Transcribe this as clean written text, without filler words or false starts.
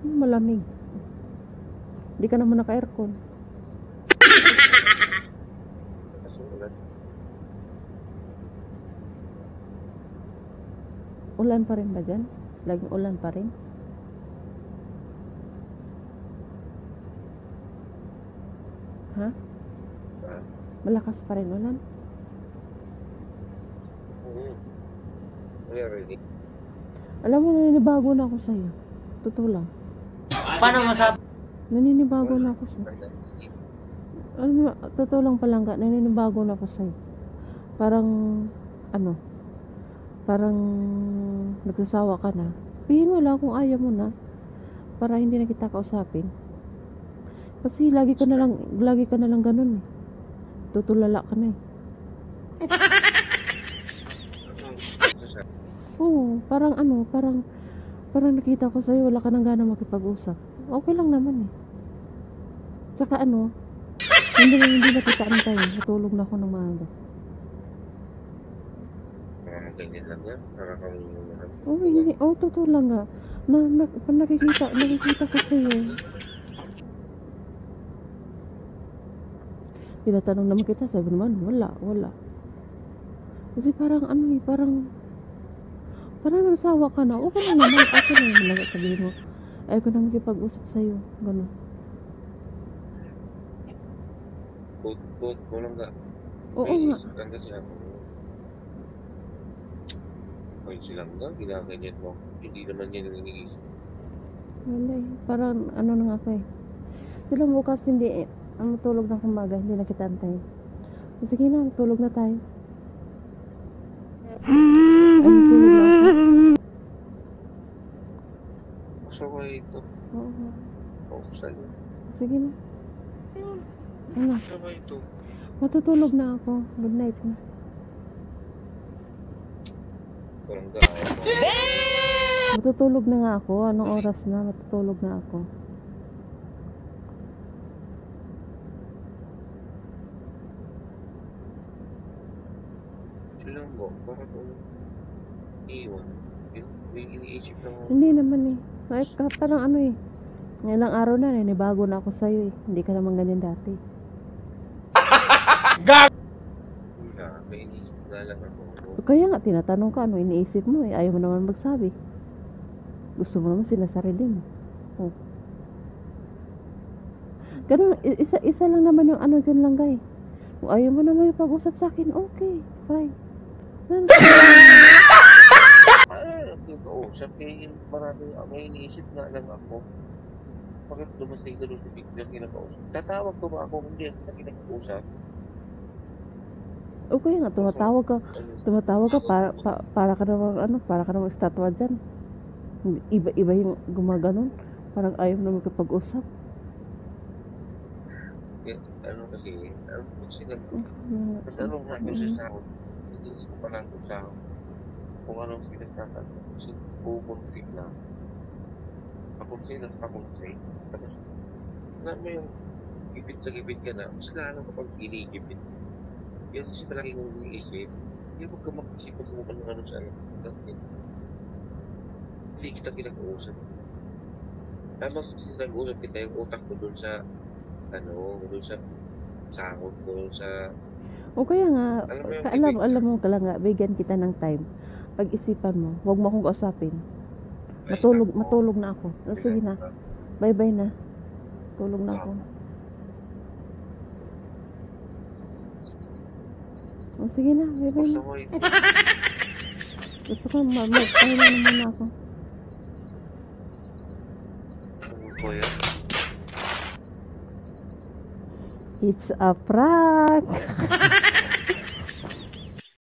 Malamig. Hindi ka naman naka-aircon. Ulan pa rin ba dyan? Laging ulan pa rin? Ha? Malakas pa rin ulan? Alam mo, naninibago na ako sa'yo. Totoo lang. Paano masabi? Naninibago na ako sa'yo. Alam mo, totoo lang palangga, naninibago na ako sa'yo. Parang, parang nagsasawa ka na. Sabihin mo lang kung ayaw mo na. Para hindi na kita kausapin. Kasi lagi ka na lang ganun eh. Tutulala ka na eh. Oo, parang nakita ko sa'yo, wala ka nang gana makipag-usap. Okay lang naman eh. Tsaka hindi na kita antay. Natulog na ako ng maaga. Ganyan lang yan? Oo, totoo lang nga. Nakikita ko sa'yo. Tinatanong naman kita, sabi naman, wala. Kasi parang nagsawa ka na. Okay na naman. Ako na naman lang sabihin mo. Ayaw ko na makipag-usap sa'yo. Gano'n. Kulang ka. Oo nga. Lang kasi ako. Ay, silang ka. Ginaganyan mo. Hindi naman yan ang iniisip. Wala eh. Parang na nga ako eh. Silang bukas hindi ang matulog ng kumaga. Hindi na kita antayin. Sige na, tulog na tayo. Tulog na ako. Gusto ko ito. Oo. Sa'yo. Sige na. Ano? Gusto ko ito. Matutulog na ako. Good night na. Kulang ka. Matutulog na nga ako. Anong oras na? Matutulog na ako. Silang mo. Para kung iwan. Yung iniisip lang ako. Hindi naman eh. Parang ilang araw na bago na ako sa'yo eh. Hindi ka naman ganyan dati. Wala. May iniisip na lang ako. Kaya nga, tinatanong ka, ano iniisip mo eh. Ayaw mo naman magsabi. Gusto mo naman sinasarili mo. Oh. Ganun, isa lang naman yung dyan lang guys. Kung ayaw mo naman yung pag-usap sa akin, okay, fine. Nag-uusap eh, marami may iniisip na lang ako. Bakit dumating ka doon sa biglang kinakausap? Tatawag ko ba ako kung hindi na kinakausap? Okay nga, tumatawag ka para ka naman estatwa dyan. Iba yung gumaganon. Parang ayaw na magkapag-usap. Kasi nga sa sahod. Hindi ko pa lang kung sahod. Kung anong pinagtatanong. Kasi pupuntik lang. Papuntik na papuntik. Tapos, alam mo yung gipit na gipit ka na, mas lalo kapag ginigipit. Yan kasi palagi kong iniisip. Kaya huwag ka mag-isip kung ano sa akin. Hindi kita kinag-uusap. Tamang kasi nag-uusap kita yung utak ko doon sa doon sa sahod ko, sa... O kaya nga, alam mo ka lang nga, bigyan kita ng time. Pag-isipan mo, huwag mo akong kausapin. Matulog na ako. Sige na. Bye-bye na. Tulog na ako. Sige na. Bye-bye na. Gusto ko, pahinga na muna ako. It's a prank!